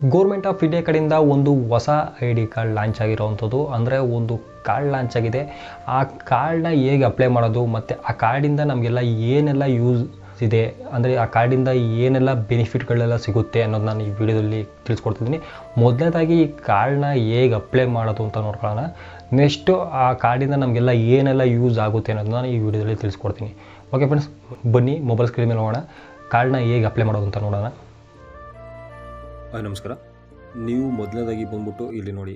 Government of India ಕಡೆಯಿಂದ ಒಂದು ಹೊಸ ಐ ಡಿ ಕಾರ್ಡ್ ಲಾಂಚ್ ಆಗಿರೋವಂಥದ್ದು. ಅಂದರೆ ಒಂದು ಕಾರ್ಡ್ ಲಾಂಚ್ ಆಗಿದೆ. ಆ ಕಾರ್ಡ್ನ ಹೇಗೆ ಅಪ್ಲೈ ಮಾಡೋದು ಮತ್ತು ಆ ಕಾರ್ಡಿಂದ ನಮಗೆಲ್ಲ ಏನೆಲ್ಲ ಯೂಸ್ ಇದೆ, ಅಂದರೆ ಆ ಕಾರ್ಡಿಂದ ಏನೆಲ್ಲ ಬೆನಿಫಿಟ್ಗಳೆಲ್ಲ ಸಿಗುತ್ತೆ ಅನ್ನೋದು ನಾನು ಈ ವಿಡಿಯೋದಲ್ಲಿ ತಿಳಿಸ್ಕೊಡ್ತಿದ್ದೀನಿ. ಮೊದಲನೇದಾಗಿ ಈ ಕಾರ್ಡ್ನ ಹೇಗೆ ಅಪ್ಲೈ ಮಾಡೋದು ಅಂತ ನೋಡ್ಕೊಳ್ಳೋಣ. ನೆಕ್ಸ್ಟು ಆ ಕಾರ್ಡಿಂದ ನಮಗೆಲ್ಲ ಏನೆಲ್ಲ ಯೂಸ್ ಆಗುತ್ತೆ ಅನ್ನೋದನ್ನ ನಾನು ಈ ವಿಡಿಯೋದಲ್ಲಿ ತಿಳಿಸ್ಕೊಡ್ತೀನಿ. ಓಕೆ ಫ್ರೆಂಡ್ಸ್, ಬನ್ನಿ ಮೊಬೈಲ್ ಸ್ಕ್ರೀನ್ ಮೇಲೆ ನೋಡೋಣ ಕಾರ್ಡ್ನ ಹೇಗೆ ಅಪ್ಲೈ ಮಾಡೋದು ಅಂತ ನೋಡೋಣ. ನಮಸ್ಕಾರ. ನೀವು ಮೊದಲನೇದಾಗಿ ಬಂದ್ಬಿಟ್ಟು ಇಲ್ಲಿ ನೋಡಿ,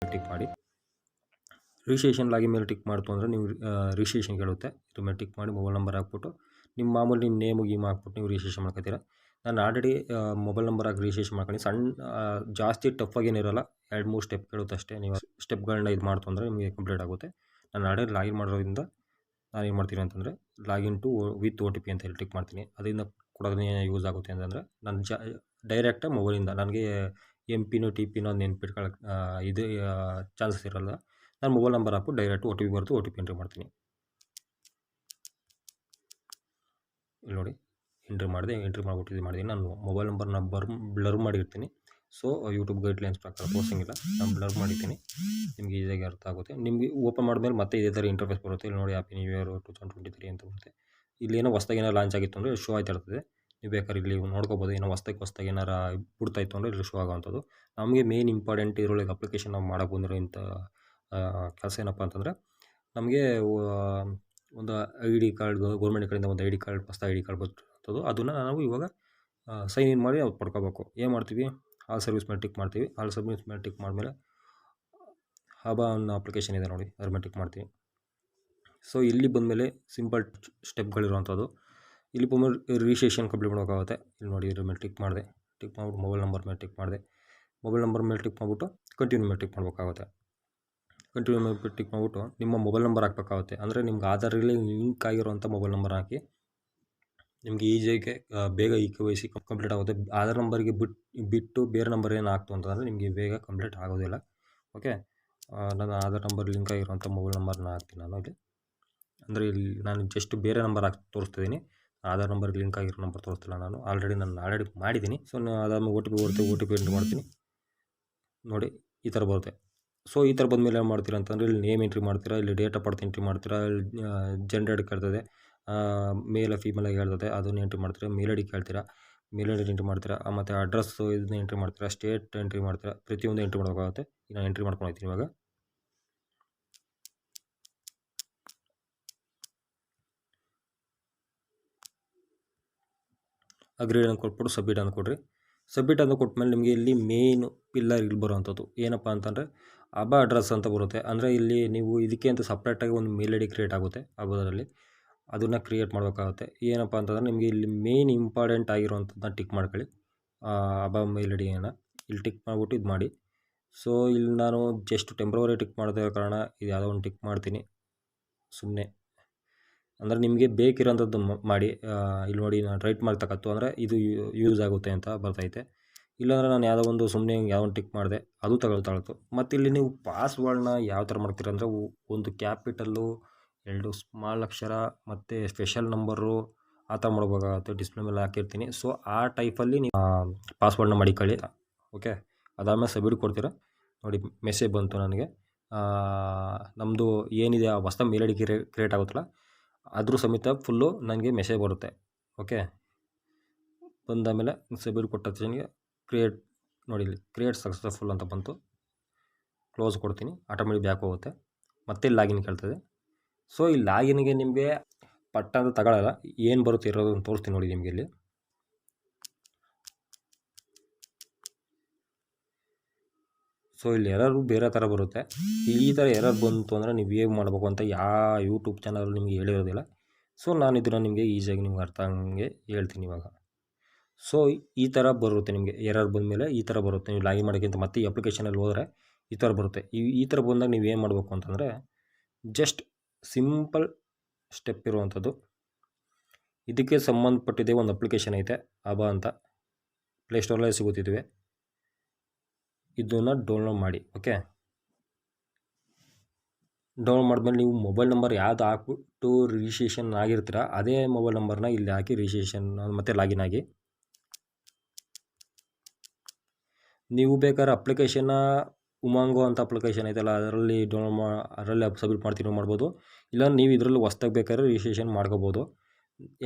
ಟಿಕ್ ಮಾಡಿ ರಿಜಿಸ್ಟ್ರೇಷನ್ ಲಾಗಿನ್ ಮೇಲೆ ಟಿಕ್ ಮಾಡ್ತು ಅಂದರೆ ನೀವು ರಿಜಿಸ್ಟ್ರೇಷನ್ ಕೇಳುತ್ತೆ. ಇದ್ರ ಮೇಲೆ ಟಿಕ್ ಮಾಡಿ ಮೊಬೈಲ್ ನಂಬರ್ ಹಾಕ್ಬಿಟ್ಟು ನಿಮ್ಮ ಮಾಮೂಲಿ ನಿಮ್ಮ ನೇಮು ಗೀಮ್ ಹಾಕ್ಬಿಟ್ಟು ನೀವು ರಿಜಿಸ್ಟ್ರೇಷನ್ ಮಾಡ್ಕೊತೀರ. ನಾನು ಆಲ್ರೆಡಿ ಮೊಬೈಲ್ ನಂಬರ್ ಹಾಕಿ ರಿಜಿಸ್ಟ್ರೇಷನ್ ಮಾಡ್ಕೊಂಡು ಜಾಸ್ತಿ ಟಫ್ ಆಗೇನಿರೋಲ್ಲ, 2-3 ಸ್ಟೆಪ್ ಕೇಳುತ್ತೆ ಅಷ್ಟೇ. ನೀವು ಸ್ಟೆಪ್ಗಳನ್ನ ಇದು ಮಾಡ್ತು ಅಂದರೆ ನಿಮಗೆ ಕಂಪ್ಲೀಟ್ ಆಗುತ್ತೆ. ನಾನು ಆಲ್ರೆಡಿ ಲಾಗಿನ್ ಮಾಡೋದ್ರಿಂದ ನಾನು ಏನು ಮಾಡ್ತೀನಿ ಅಂತಂದರೆ ಲಾಗಿನ್ ಟು ವಿತ್ OTP ಅಂತ ಹೇಳಿ ಟಿಕ್ ಮಾಡ್ತೀನಿ. ಅದರಿಂದ ಕೊಡೋದು ಯೂಸ್ ಆಗುತ್ತೆ ಅಂತಂದರೆ ನಾನು ಡೈರೆಕ್ಟಾಗಿ ಮೊಬೈಲಿಂದ ನನಗೆ MPನೋ TPನೋ ನೆನ್ಪಿಟ್ಕೊಳ್ಳೋಕೆ ಇದು ಚಾನ್ಸಸ್ ಇರೋಲ್ಲ. ನಾನು ಮೊಬೈಲ್ ನಂಬರ್ ಹಾಕ್ಬಿಟ್ಟು ಡೈರೆಕ್ಟ್ OTP ಬರುತ್ತೆ, OTP ಎಂಟ್ರಿ ಮಾಡ್ತೀನಿ. ಇಲ್ಲಿ ನೋಡಿ, ಎಂಟ್ರಿ ಮಾಡಿಬಿಟ್ಟು ಇದು ಮಾಡಿದ್ದೀನಿ. ನಾನು ಮೊಬೈಲ್ ನಂಬರ್ನ ಬ್ಲರ್ ಮಾಡಿರ್ತೀನಿ. ಸೊ ಯೂಟ್ಯೂಬ್ ಗೈಡ್ಲೈನ್ಸ್ ಪ್ರಕಾರ ತೋರಿಸಂಗಿಲ್ಲ, ನಾನು ಬ್ಲರ್ ಮಾಡಿದ್ದೀನಿ. ನಿಮಗೆ ಈಸಿಯಾಗಿ ಅರ್ಥ ಆಗುತ್ತೆ. ನಿಮಗೆ ಓಪನ್ ಮಾಡಿದ್ಮೇಲೆ ಮತ್ತೆ ಇದೇ ಥರ ಇಂಟರ್ಫೇಸ್ ಬರುತ್ತೆ. ಇಲ್ಲಿ ನೋಡಿ, ಹ್ಯಾಪಿ ನ್ಯೂ ಇಯರ್ 2023 ಅಂತ ಬರುತ್ತೆ. ಇಲ್ಲಿ ಏನೋ ಹೊಸ್ದಾಗಿ ಏನೋ ಲಾಂಚ್ ಆಗಿತ್ತು ಅಂದರೆ ಶೋ ಆಯ್ತಾ ಇರ್ತದೆ. ನೀವು ಬೇಕಾದ್ರೆ ಇಲ್ಲಿ ನೋಡ್ಕೋಬೋದು. ಏನೋ ಹೊಸ್ದಾಗಿ ಏನಾರು ಬಿಡ್ತಾಯಿತ್ತು ಅಂದರೆ ಇಲ್ಲಿ ಶೋ ಆಗೋವಂಥದ್ದು. ನಮಗೆ ಮೇನ್ ಇಂಪಾರ್ಟೆಂಟ್ ಇದರೊಳಗೆ ಅಪ್ಲಿಕೇಶನ್ ನಾವು ಮಾಡೋಕ್ಕೆ ಬಂದಿರೋ ಇಂಥ ಕೆಲಸ ಏನಪ್ಪ ಅಂತಂದರೆ, ನಮಗೆ ಒಂದು ID ಕಾರ್ಡ್, ಗೌರ್ಮೆಂಟ್ ಕಡೆಯಿಂದ ಒಂದು ID ಕಾರ್ಡ್, ಹೊಸ ID ಕಾರ್ಡ್ ಬಂದಿರೋಂಥದ್ದು. ಅದನ್ನು ನಾವು ಇವಾಗ ಸೈನ್ ಇನ್ ಮಾಡಿ ಅವ್ರು ಪಡ್ಕೋಬೇಕು. ಏನು ಮಾಡ್ತೀವಿ, ಆಲ್ ಸರ್ವಿಸ್ ಮೇಲೆ ಟಿಕ್ ಮಾಡ್ತೀವಿ. ಆಲ್ ಸರ್ವಿಸ್ ಮೇಲೆ ಟಿಕ್ ಮಾಡಿದ್ಮೇಲೆ ಹಬಾ ಅನ್ನೋ ಅಪ್ಲಿಕೇಶನ್ ಇದೆ ನೋಡಿ, ಅದ್ರ ಮೇಲೆ ಟಿಕ್ ಮಾಡ್ತೀವಿ. ಸೊ ಇಲ್ಲಿ ಬಂದಮೇಲೆ ಸಿಂಪಲ್ ಸ್ಟೆಪ್ಗಳಿರುವಂಥದ್ದು. ಇಲ್ಲಿ ಬಂದ್ಮೇಲೆ ರಿಜಿಸ್ಟ್ರೇಷನ್ ಕಂಪ್ಲೀಟ್ ಮಾಡೋಕ್ಕಾಗುತ್ತೆ. ಇಲ್ಲಿ ನೋಡಿ, ಇದ್ರ ಮೇಲೆ ಟಿಕ್ ಮಾಡಿಬಿಟ್ಟು ಮೊಬೈಲ್ ನಂಬರ್ ಮೇಲೆ ಟಿಕ್ ಮಾಡಿದೆ. ಮೊಬೈಲ್ ನಂಬರ್ ಮೇಲೆ ಟಿಕ್ ಮಾಡಿಬಿಟ್ಟು ಕಂಟಿನ್ಯೂ ಮೇಲೆ ಟಿಕ್ ಮಾಡಬೇಕಾಗುತ್ತೆ. ಕಂಟಿನ್ಯೂ ಮೇಲೆ ಟಿಕ್ ಮಾಡಿಬಿಟ್ಟು ನಿಮ್ಮ ಮೊಬೈಲ್ ನಂಬರ್ ಹಾಕಬೇಕಾಗುತ್ತೆ. ಅಂದರೆ ನಿಮ್ಗೆ ಆಧಾರಲ್ಲಿ ಲಿಂಕ್ ಆಗಿರೋಂಥ ಮೊಬೈಲ್ ನಂಬರ್ ಹಾಕಿ ನಿಮಗೆ ಈಸಿಯಾಗಿ ಬೇಗ KYC ಕಂಪ್ಲೀಟ್ ಆಗುತ್ತೆ. ಆಧಾರ್ ನಂಬರ್ಗೆ ಬಿಟ್ಟು ಬೇರೆ ನಂಬರ್ ಏನು ಹಾಕ್ತು ಅಂತಂದರೆ ನಿಮಗೆ ಬೇಗ ಕಂಪ್ಲೀಟ್ ಆಗೋದಿಲ್ಲ. ಓಕೆ, ನನ್ನ ಆಧಾರ್ ನಂಬರ್ ಲಿಂಕ್ ಆಗಿರೋಂಥ ಮೊಬೈಲ್ ನಂಬರ್ನ ಹಾಕ್ತೀನಿ ನಾನು ಇಲ್ಲಿ. ಅಂದರೆ ಇಲ್ಲಿ ನಾನು ಜಸ್ಟ್ ಬೇರೆ ನಂಬರ್ ಹಾಕಿ ತೋರಿಸ್ತಿದ್ದೀನಿ, ಆಧಾರ್ ನಂಬರ್ಗೆ ಲಿಂಕ್ ಆಗಿರೋ ನಂಬರ್ ತೋರಿಸ್ತಿಲ್ಲ. ನಾನು ಆಲ್ರೆಡಿ ಮಾಡಿದ್ದೀನಿ. ಸೊ ಅದಾದ್ಮೇಲೆ OTP ಬರುತ್ತೆ, OTP ಎಂಟ್ರಿ ಮಾಡ್ತೀನಿ. ನೋಡಿ, ಈ ಥರ ಬರುತ್ತೆ. ಸೊ ಈ ಥರ ಬಂದಮೇಲೆ ಏನು ಮಾಡ್ತೀರಾ ಅಂತಂದರೆ, ಇಲ್ಲಿ ನೇಮ್ ಎಂಟ್ರಿ ಮಾಡ್ತೀರಾ, ಇಲ್ಲಿ ಡೇಟ್ ಆಫ್ ಬರ್ತ್ ಎಂಟ್ರಿ ಮಾಡ್ತೀರಾ, ಇಲ್ಲಿ ಜೆಂಡರ್ ಕೇಳ್ತದೆ, ಮೇಲ್ ಫೀಮೇಲ್ ಆಗಿ ಹೇಳ್ತದೆ, ಅದನ್ನು ಎಂಟ್ರಿ ಮಾಡ್ತೀರಾ. ಮೇಲ್ ID ಕೇಳ್ತೀರಾ, ಮೇಲ್ ID ಎಂಟ್ರಿ ಮಾಡ್ತೀರಾ. ಮತ್ತು ಅಡ್ರೆಸ್ಸು ಇದನ್ನ ಎಂಟ್ರಿ ಮಾಡ್ತೀರಾ, ಸ್ಟೇಟ್ ಎಂಟ್ರಿ ಮಾಡ್ತೀರಾ. ಪ್ರತಿಯೊಂದು ಎಂಟ್ರಿ ಮಾಡಬೇಕಾಗುತ್ತೆ. ನಾನು ಎಂಟ್ರಿ ಮಾಡ್ಕೊಂಡು ಹೋಗ್ತೀನಿ ಇವಾಗ. ಅಗ್ರೀಡ್ ಅಂತ ಕೊಟ್ಬಿಟ್ಟು ಸಬ್ಮಿಟ್ ಅಂತ ಕೊಡ್ರಿ. ಸಬ್ಮಿಟ್ ಅಂತ ಕೊಟ್ಮೇಲೆ ನಿಮಗೆ ಇಲ್ಲಿ ಮೇನ್ ಪಿಲ್ಲರ್ ಇಲ್ಲಿ ಬರುವಂಥದ್ದು ಏನಪ್ಪ ಅಂತಂದರೆ ಹಬಾ ಅಡ್ರೆಸ್ ಅಂತ ಬರುತ್ತೆ. ಅಂದರೆ ಇಲ್ಲಿ ನೀವು ಇದಕ್ಕೆ ಅಂತ ಸಪ್ರೇಟಾಗಿ ಒಂದು ಮೇಲ್ ID ಕ್ರಿಯೇಟ್ ಆಗುತ್ತೆ ಹಬಾದಲ್ಲಿ, ಅದನ್ನು ಕ್ರಿಯೇಟ್ ಮಾಡಬೇಕಾಗುತ್ತೆ. ಏನಪ್ಪ ಅಂತಂದರೆ ನಿಮಗೆ ಇಲ್ಲಿ ಮೇನ್ ಇಂಪಾರ್ಟೆಂಟ್ ಆಗಿರುವಂಥದ್ದನ್ನ ಟಿಕ್ ಮಾಡ್ಕೊಳ್ಳಿ. ಹಬಾ ಮೇಲ್ IDನ ಇಲ್ಲಿ ಟಿಕ್ ಮಾಡಿಬಿಟ್ಟು ಇದು ಮಾಡಿ. ಸೊ ಇಲ್ಲಿ ನಾನು ಜಸ್ಟ್ ಟೆಂಪ್ರವರಿ ಟಿಕ್ ಮಾಡದೇ ಇರೋ ಕಾರಣ ಇದು ಯಾವುದೋ ಒಂದು ಟಿಕ್ ಮಾಡ್ತೀನಿ ಸುಮ್ಮನೆ. ಅಂದರೆ ನಿಮಗೆ ಬೇಕಿರೋಂಥದ್ದು ಮಾಡಿ. ಇಲ್ಲಿ ನೋಡಿ, ನಾನು ರೈಟ್ ಮಾರ್ಕ್ ತಗೊತ್ತು ಅಂದರೆ ಇದು ಯೂಸ್ ಆಗುತ್ತೆ ಅಂತ ಬರ್ತೈತೆ. ಇಲ್ಲಾಂದರೆ ನಾನು ಯಾವುದೋ ಒಂದು ಸುಮ್ಮನೆ ಯಾವ ಒಂದು ಟಿಕ್ ಮಾಡಿದೆ, ಅದು ತಗೊಳ್ತು. ಮತ್ತು ಇಲ್ಲಿ ನೀವು ಪಾಸ್ವರ್ಡ್ನ ಯಾವ ಥರ ಮಾಡ್ತೀರ ಅಂದರೆ, ಒಂದು ಕ್ಯಾಪಿಟಲ್ಲು, 2 ಸ್ಮಾಲ್ ಅಕ್ಷರ ಮತ್ತು ಸ್ಪೆಷಲ್ ನಂಬರು ಆ ಥರ ಮಾಡ್ಬೇಕಾಗುತ್ತೆ. ಡಿಸ್ಪ್ಲೇ ಮೇಲೆ ಹಾಕಿರ್ತೀನಿ. ಸೊ ಆ ಟೈಪಲ್ಲಿ ನೀವು ಪಾಸ್ವರ್ಡ್ನ ಮಾಡಿಕೊಳ್ಳಿ. ಓಕೆ, ಅದಾದಮೇಲೆ ಸಬ್ಮಿಟ್ ಕೊಡ್ತೀರಾ. ನೋಡಿ, ಮೆಸೇಜ್ ಬಂತು ನನಗೆ. ನಮ್ಮದು ಏನಿದೆ ಆ ಹೊಸ ಮೇಲ್ ID ಕ್ರಿಯೇಟ್ ಆಗುತ್ತಲ್ಲ, ಅದ್ರ ಸಮೇತ ಫುಲ್ಲು ನನಗೆ ಮೆಸೇಜ್ ಬರುತ್ತೆ. ಓಕೆ, ಬಂದಾದಮೇಲೆ ಸಬ್ಮಿಟ್ ಕೊಟ್ಟ ತಕ್ಷಣ ನೋಡಿ, ಇಲ್ಲಿ ಕ್ರಿಯೇಟ್ ಸಕ್ಸಸ್ಫುಲ್ ಅಂತ ಬಂತು. ಕ್ಲೋಸ್ ಕೊಡ್ತೀನಿ, ಆಟೋಮೆಟಿಕ್ ಬ್ಯಾಕ್ ಹೋಗುತ್ತೆ. ಮತ್ತೆ ಲಾಗಿನ್ ಕೇಳ್ತದೆ. ಸೊ ಈ ಲಾಗಿನ್ಗೆ ನಿಮಗೆ ಪಟ್ಟ ಅಂತ ತಗೊಳ್ಳಲ್ಲ, ಏನು ಬರುತ್ತೆ ಇರೋದನ್ನು ತೋರಿಸ್ತೀನಿ ನೋಡಿ ನಿಮಗೆ ಇಲ್ಲಿ. ಸೊ ಇಲ್ಲಿ ಎರರು ಬೇರೆ ಥರ ಬರುತ್ತೆ. ಈ ಥರ ಎರರ್ ಬಂತು ಅಂದರೆ ನೀವು ಹೇಗೆ ಮಾಡಬೇಕು ಅಂತ ಯಾವ ಯೂಟ್ಯೂಬ್ ಚಾನಲ್ ನಿಮಗೆ ಹೇಳಿರೋದಿಲ್ಲ. ಸೊ ನಾನು ಇದನ್ನು ನಿಮಗೆ ಈಸಿಯಾಗಿ ನಿಮ್ಗೆ ಅರ್ಥ ಆಗಂಗೆ ಹೇಳ್ತೀನಿ ಇವಾಗ. ಸೊ ಈ ಥರ ಬರುತ್ತೆ ನಿಮಗೆ ಎರರ್ ಬಂದಮೇಲೆ ಈ ಥರ ಬರುತ್ತೆ. ನೀವು ಲಾಗಿನ್ ಮಾಡೋಕ್ಕಿಂತ ಮತ್ತೆ ಈ ಅಪ್ಲಿಕೇಶನಲ್ಲಿ ಹೋದರೆ ಈ ಥರ ಬರುತ್ತೆ. ಈ ಥರ ಬಂದಾಗ ನೀವು ಏನು ಮಾಡಬೇಕು ಅಂತಂದರೆ, ಜಸ್ಟ್ ಸಿಂಪಲ್ ಸ್ಟೆಪ್ ಇರುವಂಥದ್ದು. ಇದಕ್ಕೆ ಸಂಬಂಧಪಟ್ಟಿದೆ ಒಂದು ಅಪ್ಲಿಕೇಶನ್ ಐತೆ, ಆಬಾ ಅಂತ, ಪ್ಲೇಸ್ಟೋರಲ್ಲೇ ಸಿಗುತ್ತಿವೆ. ಇದನ್ನು ಡೌನ್ಲೋಡ್ ಮಾಡಿ. ಓಕೆ, ಡೌನ್ಲೋಡ್ ಮಾಡಿದ್ಮೇಲೆ ನೀವು ಮೊಬೈಲ್ ನಂಬರ್ ಯಾವ್ದು ಹಾಕ್ಬಿಟ್ಟು ರಿಜಿಸ್ಟ್ರೇಷನ್ ಆಗಿರ್ತೀರ ಅದೇ ಮೊಬೈಲ್ ನಂಬರ್ನ ಇಲ್ಲಿ ಹಾಕಿ ರಿಜಿಸ್ಟ್ರೇಷನ್ ಮತ್ತು ಲಾಗಿನ್ ಆಗಿ. ನೀವು ಬೇಕಾದ್ರೆ ಅಪ್ಲಿಕೇಶನ್ನ ಉಮಾಂಗೋ ಅಂತ ಅಪ್ಲಿಕೇಶನ್ ಐತಲ್ಲ ಅದರಲ್ಲಿ ಅದರಲ್ಲಿ ಸಬ್ಮಿಟ್ ಮಾಡ್ತೀವಿ ಮಾಡ್ಬೋದು. ಇಲ್ಲ ನೀವು ಇದರಲ್ಲಿ ಹೊಸ್ದಾಗಿ ಬೇಕಾದ್ರೆ ರಿಜಿಸ್ಟ್ರೇಷನ್ ಮಾಡ್ಕೋಬೋದು.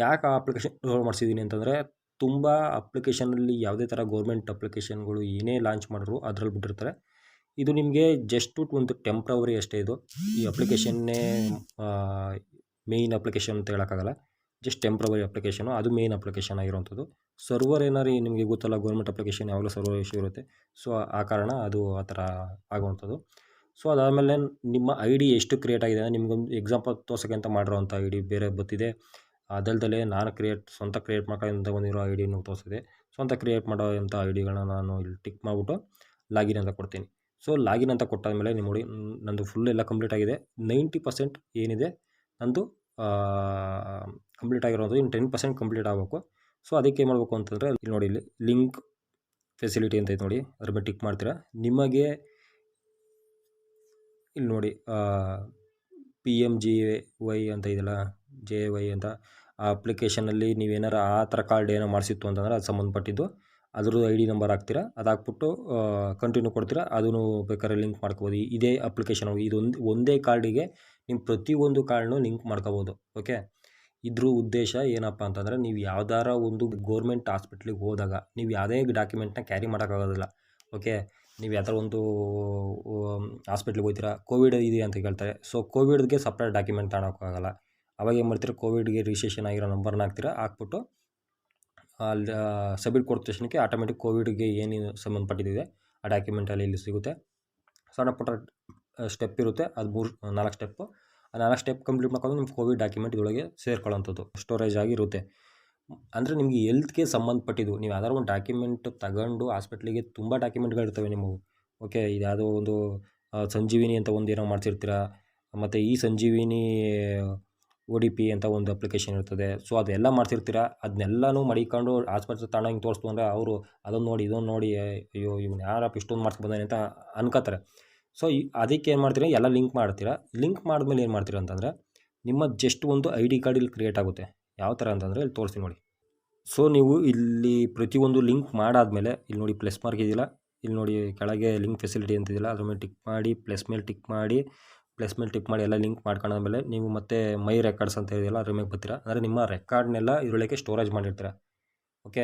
ಯಾಕೆ ಆ ಅಪ್ಲಿಕೇಶನ್ ಡೌನ್ಲೋಡ್ ಮಾಡಿಸಿದ್ದೀನಿ ಅಂತಂದರೆ, ತುಂಬ ಅಪ್ಲಿಕೇಶನಲ್ಲಿ ಯಾವುದೇ ಥರ ಗೌರ್ಮೆಂಟ್ ಅಪ್ಲಿಕೇಶನ್ಗಳು ಏನೇ ಲಾಂಚ್ ಮಾಡಿದ್ರು ಅದರಲ್ಲಿ ಬಿಟ್ಟಿರ್ತಾರೆ. ಇದು ನಿಮಗೆ ಜಸ್ಟ್ ಒಂದು ಟೆಂಪ್ರವರಿ ಅಷ್ಟೇ. ಇದು ಈ ಅಪ್ಲಿಕೇಶನ್ನೇ ಮೇಯ್ನ್ ಅಪ್ಲಿಕೇಶನ್ ಅಂತ ಹೇಳೋಕ್ಕಾಗಲ್ಲ. ಜಸ್ಟ್ ಟೆಂಪ್ರವರಿ ಅಪ್ಲಿಕೇಶನು, ಅದು ಮೇಯ್ನ್ ಅಪ್ಲಿಕೇಶನ್ ಆಗಿರೋವಂಥದ್ದು. ಸರ್ವರ್ ಏನಾರು ನಿಮಗೆ ಗೊತ್ತಲ್ಲ, ಗೌರ್ಮೆಂಟ್ ಅಪ್ಲಿಕೇಶನ್ ಯಾವಾಗಲೂ ಸರ್ವರ್ ಇಶ್ಯೂ ಇರುತ್ತೆ. ಸೊ ಆ ಕಾರಣ ಅದು ಆ ಥರ ಆಗುವಂಥದ್ದು. ಸೊ ಅದಾದಮೇಲೆ ನಿಮ್ಮ ಐ ಡಿ ಎಷ್ಟು ಕ್ರಿಯೇಟ್ ಆಗಿದೆ, ನಿಮಗೊಂದು ಎಕ್ಸಾಂಪಲ್ ತೋರ್ಸೋಕ್ಕೆ ಅಂತ ಮಾಡಿರೋವಂಥ ಐ ಡಿ ಬೇರೆ ಬರ್ತಿದೆ. ಅದಲ್ದಲೇ ನಾನು ಸ್ವಂತ ಕ್ರಿಯೇಟ್ ಮಾಡ್ಕೊಂಡು ಬಂದಿರೋ ಐ ಡಿನೂ ತೋರಿಸಿದೆ. ಸ್ವಂತ ಕ್ರಿಯೇಟ್ ಮಾಡೋವಂಥ ಐ ಡಿಗಳನ್ನ ನಾನು ಇಲ್ಲಿ ಟಿಕ್ ಮಾಡಿಬಿಟ್ಟು ಲಾಗಿನ್ ಅಂತ ಕೊಡ್ತೀನಿ. ಸೊ ಲಾಗಿನ್ ಅಂತ ಕೊಟ್ಟಾದಮೇಲೆ ನೀವು ನೋಡಿ ನಂದು ಫುಲ್ ಎಲ್ಲ ಕಂಪ್ಲೀಟ್ ಆಗಿದೆ. 90% ಏನಿದೆ ನಂದು ಕಂಪ್ಲೀಟ್ ಆಗಿರೋದು. ಇನ್ನು 10% ಕಂಪ್ಲೀಟ್ ಆಗಬೇಕು. ಸೊ ಅದಕ್ಕೆ ಏನು ಮಾಡಬೇಕು ಅಂತಂದರೆ, ಇಲ್ಲಿ ನೋಡಿ, ಇಲ್ಲಿ ಲಿಂಕ್ ಫೆಸಿಲಿಟಿ ಅಂತ ಐತೆ ನೋಡಿ, ಅದ್ರ ಮೇಲೆ ಟಿಕ್ ಮಾಡ್ತೀರಾ. ನಿಮಗೆ ಇಲ್ಲಿ ನೋಡಿ PMGY ಅಂತ ಇದೆಯಲ್ಲ, JY ಅಂತ, ಆ ಅಪ್ಲಿಕೇಶನಲ್ಲಿ ನೀವೇನಾರು ಆ ಥರ ಕಾರ್ಡ್ ಏನೋ ಮಾಡಿಸಿತ್ತು ಅಂತಂದರೆ ಅದು ಸಂಬಂಧಪಟ್ಟಿದ್ದು ಅದ್ರದ್ದು ಐ ಡಿ ನಂಬರ್ ಹಾಕ್ತೀರಾ. ಅದು ಹಾಕ್ಬಿಟ್ಟು ಕಂಟಿನ್ಯೂ ಕೊಡ್ತೀರಾ. ಅದನ್ನು ಬೇಕಾದ್ರೆ ಲಿಂಕ್ ಮಾಡ್ಕೋಬೋದು. ಇದೇ ಅಪ್ಲಿಕೇಶನ್ ಒಂದೇ ಕಾರ್ಡಿಗೆ ನೀವು ಪ್ರತಿಯೊಂದು ಕಾರ್ಡ್ನೂ ಲಿಂಕ್ ಮಾಡ್ಕೋಬೋದು. ಓಕೆ, ಇದ್ರ ಉದ್ದೇಶ ಏನಪ್ಪ ಅಂತಂದರೆ, ನೀವು ಯಾವ್ದಾರ ಒಂದು ಗೋರ್ಮೆಂಟ್ ಹಾಸ್ಪಿಟ್ಲಿಗೆ ಹೋದಾಗ ನೀವು ಯಾವುದೇ ಡಾಕ್ಯುಮೆಂಟ್ನ ಕ್ಯಾರಿ ಮಾಡೋಕ್ಕಾಗೋದಿಲ್ಲ. ಓಕೆ, ನೀವು ಯಾವ ಥರ ಒಂದು ಹಾಸ್ಪಿಟ್ಲಿಗೆ ಹೋಗ್ತೀರಾ, ಕೋವಿಡ್ ಇದೆ ಅಂತ ಕೇಳ್ತಾರೆ. ಸೊ ಕೋವಿಡ್ಗೆ ಸಪ್ರೇಟ್ ಡಾಕ್ಯುಮೆಂಟ್ ತಗೊಳಕ್ಕಾಗಲ್ಲ. ಅವಾಗ ಏನು ಮಾಡ್ತೀರಾ, ಕೋವಿಡ್ಗೆ ರಿಜಿಸ್ಟ್ರೇಷನ್ ಆಗಿರೋ ನಂಬರ್ನ ಹಾಕ್ತೀರಾ. ಹಾಕ್ಬಿಟ್ಟು ಅಲ್ಲಿ ಸಬ್ಮಿಟ್ ಕೊಟ್ಟ ತಕ್ಷಣಕ್ಕೆ ಆಟೋಮೆಟಿಕ್ ಕೋವಿಡ್ಗೆ ಏನೇನು ಸಂಬಂಧಪಟ್ಟಿದೆ ಆ ಡಾಕ್ಯುಮೆಂಟಲ್ಲಿ ಇಲ್ಲಿ ಸಿಗುತ್ತೆ. ಸಣ್ಣ ಪುಟ್ಟ ಸ್ಟೆಪ್ ಇರುತ್ತೆ, ಅದು 4 ಸ್ಟೆಪ್ಪು. ಆ 4 ಸ್ಟೆಪ್ ಕಂಪ್ಲೀಟ್ ಮಾಡ್ಕೊಂಡು ನಿಮ್ಮ ಕೋವಿಡ್ ಡಾಕ್ಯುಮೆಂಟ್ ಇದರೊಳಗೆ ಸೇರ್ಕೊಳ್ಳೋಂಥದ್ದು ಸ್ಟೋರೇಜ್ ಆಗಿರುತ್ತೆ. ಅಂದರೆ ನಿಮಗೆ ಹೆಲ್ತ್ಗೆ ಸಂಬಂಧಪಟ್ಟಿದ್ದು ನೀವು ಯಾವ್ದಾದ್ರು ಒಂದು ಡಾಕ್ಯುಮೆಂಟ್ ತಗೊಂಡು ಹಾಸ್ಪಿಟ್ಲಿಗೆ ತುಂಬ ಡಾಕ್ಯುಮೆಂಟ್ಗಳಿರ್ತವೆ ನಿಮ್ಮವು. ಓಕೆ, ಇದು ಯಾವುದೋ ಒಂದು ಸಂಜೀವಿನಿ ಅಂತ ಒಂದು ಏನೋ ಮಾಡ್ತಿರ್ತೀರ, ಮತ್ತು ಈ ಸಂಜೀವಿನಿ ODP ಅಂತ ಒಂದು ಅಪ್ಲಿಕೇಶನ್ ಇರ್ತದೆ. ಸೊ ಅದೆಲ್ಲ ಮಾಡ್ತಿರ್ತೀರ, ಅದನ್ನೆಲ್ಲನೂ ಮಡಿಕೊಂಡು ಆಸ್ಪತ್ರೆ ತಗೊಂಡು ಹಿಂಗೆ ತೋರಿಸ್ತು ಅಂದರೆ ಅವರು ಅದನ್ನು ನೋಡಿ ಇದನ್ನು ನೋಡಿ ಅಯ್ಯೋ ಇವ್ನು ಯಾರಪ್ಪ ಇಷ್ಟೊಂದು ಮಾಡ್ಸ್ಕೊಂಡು ಬಂದಾನೆ ಅಂತ ಅನ್ಕೋತಾರೆ. ಸೊ ಅದಕ್ಕೆ ಏನು ಮಾಡ್ತೀರಾ, ಎಲ್ಲ ಲಿಂಕ್ ಮಾಡ್ತೀರಾ. ಲಿಂಕ್ ಮಾಡಿದ್ಮೇಲೆ ಏನು ಮಾಡ್ತೀರಾ ಅಂತಂದರೆ, ನಿಮ್ಮ ಜಸ್ಟ್ ಒಂದು ಐ ಡಿ ಕಾರ್ಡ್ ಇಲ್ಲಿ ಕ್ರಿಯೇಟ್ ಆಗುತ್ತೆ. ಯಾವ ಥರ ಅಂತಂದರೆ ಇಲ್ಲಿ ತೋರಿಸ್ತೀನಿ ನೋಡಿ. ಸೊ ನೀವು ಇಲ್ಲಿ ಪ್ರತಿಯೊಂದು ಲಿಂಕ್ ಮಾಡಾದಮೇಲೆ ಇಲ್ಲಿ ನೋಡಿ ಪ್ಲಸ್ ಮಾರ್ಕ್ ಇದೆಯಲ್ಲ, ಇಲ್ಲಿ ನೋಡಿ ಕೆಳಗೆ ಲಿಂಕ್ ಫೆಸಿಲಿಟಿ ಅಂತಿದೆಯಲ್ಲ, ಅದ್ರ ಮೇಲೆ ಟಿಕ್ ಮಾಡಿ, ಪ್ಲಸ್ ಮೇಲೆ ಟಿಕ್ ಮಾಡಿ ಎಲ್ಲ ಲಿಂಕ್ ಮಾಡ್ಕೊಂಡಾದ್ಮೇಲೆ ನೀವು ಮತ್ತೆ ಮೈ ರೆಕಾರ್ಡ್ಸ್ ಅಂತ ಇದೆಯಲ್ಲ ಅದ್ರ ಮೇಲೆ ಬರ್ತೀರಾ. ಅಂದರೆ ನಿಮ್ಮ ರೆಕಾರ್ಡ್ನೆಲ್ಲ ಇದರೊಳಗೆ ಸ್ಟೋರೇಜ್ ಮಾಡಿರ್ತೀರ. ಓಕೆ,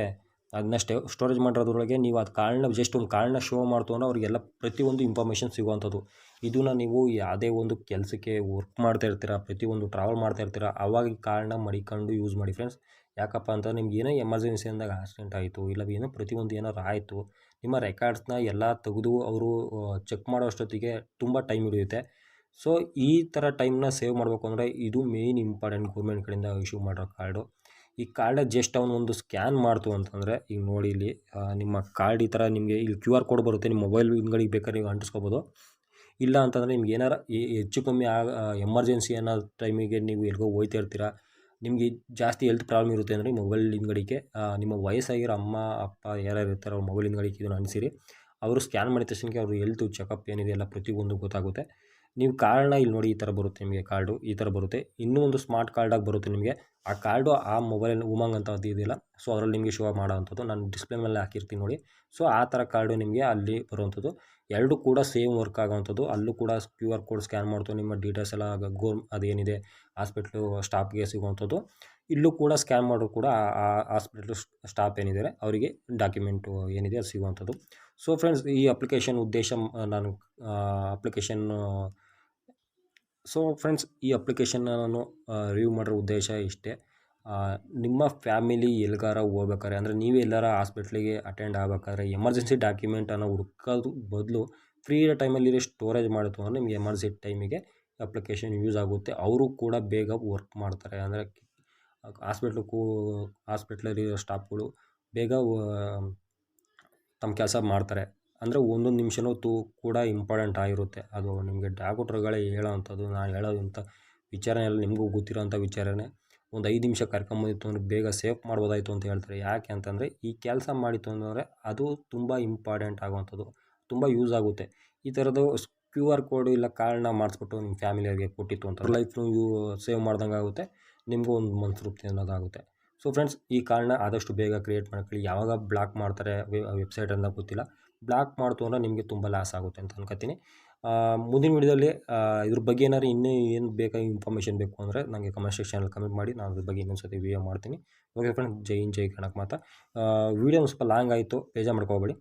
ಅದನ್ನ ಸ್ಟೋರೇಜ್ ಮಾಡಿರೋದ್ರೊಳಗೆ ನೀವು ಅದು ಕಾರ್ಡ್ನ ಜಸ್ಟ್ ಒಂದು ಕಾರ್ಡ್ನ ಶೋ ಮಾಡ್ತು ಅಂದರೆ ಅವರಿಗೆಲ್ಲ ಪ್ರತಿಯೊಂದು ಇನ್ಫಾರ್ಮೇಷನ್ ಸಿಗುವಂಥದ್ದು. ಇದನ್ನು ನೀವು ಯಾವುದೇ ಒಂದು ಕೆಲಸಕ್ಕೆ ವರ್ಕ್ ಮಾಡ್ತಾ ಇರ್ತೀರ, ಪ್ರತಿಯೊಂದು ಟ್ರಾವೆಲ್ ಮಾಡ್ತಾ ಇರ್ತೀರ, ಆವಾಗ ಈ ಕಾರ್ಡ್ನ ಮಡಿಕೊಂಡು ಯೂಸ್ ಮಾಡಿ ಫ್ರೆಂಡ್ಸ್. ಯಾಕಪ್ಪ ಅಂತ ನಿಮ್ಗೆ ಏನೋ ಎಮರ್ಜೆನ್ಸಿ ಅಂದಾಗ ಆಕ್ಸಿಡೆಂಟ್ ಆಯಿತು, ಇಲ್ಲ ಏನೋ ಪ್ರತಿಯೊಂದು ಏನಾರು ಆಯಿತು, ನಿಮ್ಮ ರೆಕಾರ್ಡ್ಸ್ನ ಎಲ್ಲ ತೆಗೆದು ಅವರು ಚೆಕ್ ಮಾಡೋ ಅಷ್ಟೊತ್ತಿಗೆ ತುಂಬ ಟೈಮ್ ಹಿಡಿಯುತ್ತೆ. ಸೊ ಈ ಥರ ಟೈಮ್ನ ಸೇವ್ ಮಾಡಬೇಕು ಅಂದರೆ ಇದು ಮೇಯ್ನ್ ಇಂಪಾರ್ಟೆಂಟ್ ಗೌರ್ಮೆಂಟ್ ಕಡೆಯಿಂದ ಇಶ್ಯೂ ಮಾಡಿರೋ ಕಾರ್ಡು. ಈ ಕಾರ್ಡ ಜಸ್ಟ್ ಅವನೊಂದು ಸ್ಕ್ಯಾನ್ ಮಾಡ್ತು ಅಂತಂದರೆ, ಈಗ ನೋಡಿ ಇಲ್ಲಿ ನಿಮ್ಮ ಕಾರ್ಡ್ ಈ ಥರ ನಿಮಗೆ ಇಲ್ಲಿ QR ಕೋಡ್ ಬರುತ್ತೆ. ನಿಮ್ಮ ಮೊಬೈಲ್ ಹಿಂದ್ಗಡೆಗೆ ಬೇಕಾದ್ರೆ ನೀವು ಅಂಟಿಸ್ಕೋಬೋದು. ಇಲ್ಲ ಅಂತಂದರೆ ನಿಮ್ಗೆ ಏನಾರು ಹೆಚ್ಚು ಕಮ್ಮಿ ಎಮರ್ಜೆನ್ಸಿ ಅನ್ನೋ ಟೈಮಿಗೆ ನೀವು ಎಲ್ಗೋ ಹೋಗ್ತಾ ಇರ್ತೀರ, ನಿಮಗೆ ಜಾಸ್ತಿ ಹೆಲ್ತ್ ಪ್ರಾಬ್ಲಮ್ ಇರುತ್ತೆ ಅಂದರೆ ಮೊಬೈಲ್ ಹಿಂದ್ಗಡೆಗೆ ನಿಮ್ಮ ವಯಸ್ಸಾಗಿರೋ ಅಮ್ಮ ಅಪ್ಪ ಯಾರ್ಯಾರು ಇರ್ತಾರೆ ಅವ್ರ ಮೊಬೈಲ್ ಹಿಂದ್ಗಡೆಗೆ ಇದನ್ನು ಅನಿಸಿರಿ. ಅವರು ಸ್ಕ್ಯಾನ್ ಮಾಡಿದ ತಕ್ಷಣಕ್ಕೆ ಅವ್ರ ಹೆಲ್ತು ಚೆಕಪ್ ಏನಿದೆ ಎಲ್ಲ ಪ್ರತಿಯೊಂದು ಗೊತ್ತಾಗುತ್ತೆ. ನೀವು ಕಾರ್ಡ್ನ ಇಲ್ಲಿ ನೋಡಿ ಈ ಥರ ಬರುತ್ತೆ, ನಿಮಗೆ ಕಾರ್ಡು ಈ ಥರ ಬರುತ್ತೆ. ಇನ್ನೂ ಒಂದು ಸ್ಮಾರ್ಟ್ ಕಾರ್ಡಾಗಿ ಬರುತ್ತೆ ನಿಮಗೆ. ಆ ಕಾರ್ಡು ಆ ಮೊಬೈಲ್ ಉಮಂಗ್ ಅಂತ ಅದು ಇದೆಯಲ್ಲ, ಸೊ ಅದರಲ್ಲಿ ನಿಮಗೆ ಶೋ ಮಾಡೋವಂಥದ್ದು ನಾನು ಡಿಸ್ಪ್ಲೇ ಮೇಲೆ ಹಾಕಿರ್ತೀನಿ ನೋಡಿ. ಸೊ ಆ ಥರ ಕಾರ್ಡು ನಿಮಗೆ ಅಲ್ಲಿ ಬರುವಂಥದ್ದು. ಎರಡೂ ಕೂಡ ಸೇಮ್ ವರ್ಕ್ ಆಗೋವಂಥದ್ದು. ಅಲ್ಲೂ ಕೂಡ QR ಕೋಡ್ ಸ್ಕ್ಯಾನ್ ಮಾಡ್ತು ನಿಮ್ಮ ಡೀಟೇಲ್ಸ್ ಎಲ್ಲ ಅದೇನಿದೆ ಹಾಸ್ಪಿಟ್ಲು ಸ್ಟಾಫ್ಗೆ ಸಿಗುವಂಥದ್ದು. ಇಲ್ಲೂ ಕೂಡ ಸ್ಕ್ಯಾನ್ ಮಾಡೋದು ಕೂಡ ಆ ಹಾಸ್ಪಿಟ್ಲು ಸ್ಟಾಫ್ ಏನಿದ್ದಾರೆ ಅವರಿಗೆ ಡಾಕ್ಯುಮೆಂಟು ಏನಿದೆ ಅದು ಸಿಗುವಂಥದ್ದು. ಸೊ ಫ್ರೆಂಡ್ಸ್, ಈ ಅಪ್ಲಿಕೇಶನ್ ಉದ್ದೇಶ ನಾನು ಈ ಅಪ್ಲಿಕೇಶನ್ನ ನಾನು ರಿವ್ಯೂ ಮಾಡಿರೋ ಉದ್ದೇಶ ಇಷ್ಟೇ. ನಿಮ್ಮ ಫ್ಯಾಮಿಲಿ ಎಲ್ಗಾರ ಹೋಗ್ಬೇಕಾದ್ರೆ, ಅಂದರೆ ನೀವೇ ಎಲ್ಲಾರ ಹಾಸ್ಪಿಟ್ಲಿಗೆ ಅಟೆಂಡ್ ಆಗ್ಬೇಕಾದ್ರೆ ಎಮರ್ಜೆನ್ಸಿ ಡಾಕ್ಯುಮೆಂಟನ್ನು ಹುಡ್ಕೋದು ಬದಲು ಫ್ರೀ ಇರೋ ಟೈಮಲ್ಲಿ ಸ್ಟೋರೇಜ್ ಮಾಡಿತು ಅಂದರೆ ನಿಮಗೆ ಎಮರ್ಜೆನ್ಸಿ ಟೈಮಿಗೆ ಅಪ್ಲಿಕೇಶನ್ ಯೂಸ್ ಆಗುತ್ತೆ. ಅವರು ಕೂಡ ಬೇಗ ವರ್ಕ್ ಮಾಡ್ತಾರೆ. ಅಂದರೆ ಹಾಸ್ಪಿಟ್ಲಲ್ಲಿರೋ ಸ್ಟಾಫ್ಗಳು ಬೇಗ ತಮ್ಮ ಕೆಲಸ ಮಾಡ್ತಾರೆ. ಅಂದರೆ ಒಂದೊಂದು ನಿಮಿಷನೂ ಕೂಡ ಇಂಪಾರ್ಟೆಂಟ್ ಆಗಿರುತ್ತೆ. ಅದು ನಿಮಗೆ ಡಾಕ್ಟ್ರುಗಳೇ ಹೇಳೋವಂಥದ್ದು, ನಾನು ಹೇಳೋವಂಥ ವಿಚಾರ ಎಲ್ಲ ನಿಮಗೂ ಗೊತ್ತಿರೋಂಥ ವಿಚಾರನೇ. ಒಂದು 5 ನಿಮಿಷ ಕರ್ಕೊಂಬಂದಿತ್ತು ಅಂದರೆ ಬೇಗ ಸೇಫ್ ಮಾಡ್ಬೋದಾಯಿತು ಅಂತ ಹೇಳ್ತಾರೆ. ಯಾಕೆ ಅಂತಂದರೆ ಈ ಕೆಲಸ ಮಾಡಿತ್ತು ಅಂದರೆ ಅದು ತುಂಬ ಇಂಪಾರ್ಟೆಂಟ್ ಆಗುವಂಥದ್ದು, ತುಂಬ ಯೂಸ್ ಆಗುತ್ತೆ. ಈ ಥರದ್ದು QR ಕೋಡು ಇಲ್ಲ ಕಾರ್ಡ್ನ ಮಾಡಿಸ್ಬಿಟ್ಟು ನಿಮ್ಮ ಫ್ಯಾಮಿಲಿಯವರಿಗೆ ಕೊಟ್ಟಿತ್ತು ಅಂತ ಲೈಫ್ನು ಸೇವ್ ಮಾಡ್ದಂಗೆ ಆಗುತ್ತೆ, ನಿಮಗೂ ಒಂದು ಮನಸ್ತೃಪ್ತಿ ಅನ್ನೋದಾಗುತ್ತೆ. ಸೊ ಫ್ರೆಂಡ್ಸ್, ಈ ಕಾರ್ಡ್ನ ಆದಷ್ಟು ಬೇಗ ಕ್ರಿಯೇಟ್ ಮಾಡ್ಕೊಳ್ಳಿ. ಯಾವಾಗ ಬ್ಲಾಕ್ ಮಾಡ್ತಾರೆ ವೆಬ್ಸೈಟಿಂದ ಗೊತ್ತಿಲ್ಲ. ಬ್ಲಾಕ್ ಮಾಡ್ತು ಅಂದರೆ ನಿಮಗೆ ತುಂಬ ಲಾಸ್ ಆಗುತ್ತೆ ಅಂತ ಅನ್ಕೋತೀನಿ. ಮುಂದಿನ ವಿಡಿಯೋದಲ್ಲಿ ಇದ್ರ ಬಗ್ಗೆ ಏನಾದ್ರು ಇನ್ನೂ ಏನು ಬೇಕಾಗಿ ಇನ್ಫಾರ್ಮೇಷನ್ ಬೇಕು ಅಂದರೆ ನನಗೆ ಕಮೆಂಟ್ ಸೆಕ್ಷನಲ್ಲಿ ಕಮೆಂಟ್ ಮಾಡಿ, ನಾನು ಅದ್ರ ಬಗ್ಗೆ ಇನ್ನೊಂದು ಸತಿ ವಿಡಿಯೋ ಮಾಡ್ತೀನಿ. ಓಕೆ ಫ್ರೆಂಡ್ಸ್, ಜೈ ಹಿಂದ್, ಜೈ ಕರ್ನಾಟಕ ಮಾತಾ. ವಿಡಿಯೋ ಸ್ವಲ್ಪ ಲಾಂಗ್ ಆಯಿತು, ಬೇಜಾರು ಮಾಡ್ಕೋಬೇಡಿ.